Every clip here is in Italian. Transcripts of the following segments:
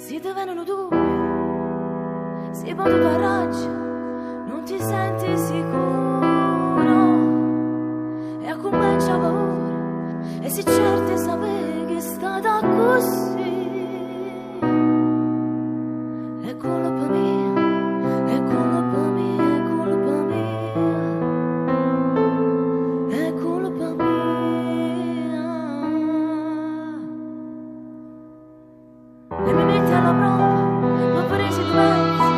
Si te vengono dubbi, si porta coraggio, non ti senti sicuro e comincia paura e si certi sapere che è stata così. È colpa mia, è colpa mia, è colpa mia, è colpa mia. E mi metti alla prova, ma presi diversi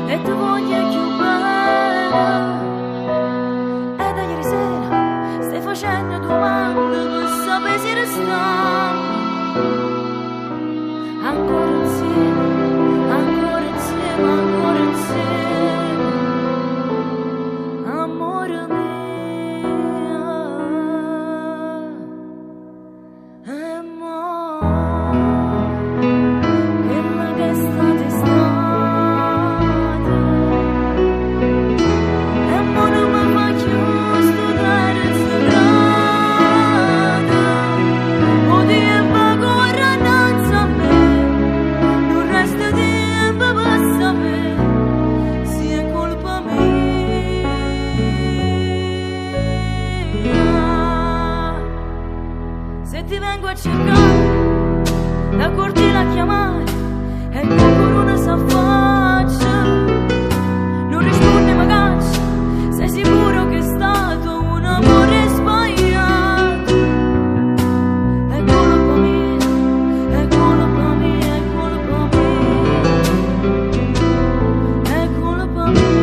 e tu voglia più bella. E da ieri sera stai facendo domande per sapere se restiamo ancora insieme, ancora insieme, ancora insieme, amore mio. E mo' quella che è stata, e mo' non mi fa più studiare in strada. Tempo corre innanzi a me, non resta tempo per sapere se è colpa mia. Se ti vengo a cercare, da cortina a chiamare, e ancora una s'affaccia, non risponde ma caccia, sei sicuro che è stato un amore sbagliato. È colpa mia, è colpa mia, è colpa mia, è colpa mia.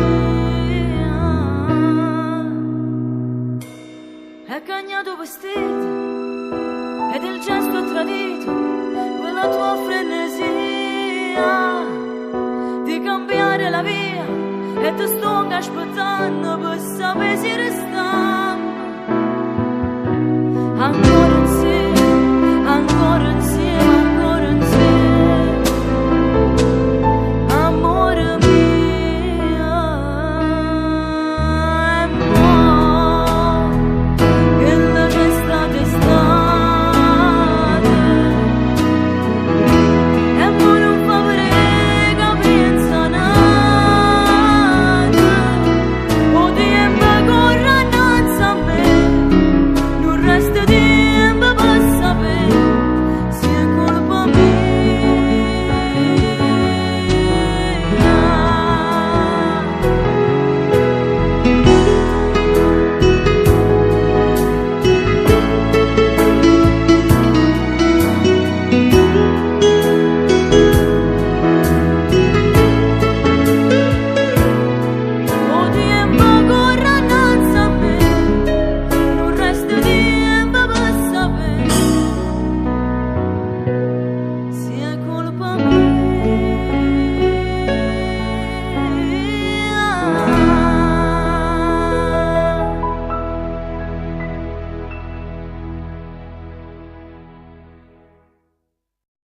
È cagnato vestito ed il gesto ha tradito quella tua frenesia di cambiare la via, e ti sto aspettando per sapere se restiamo ancora.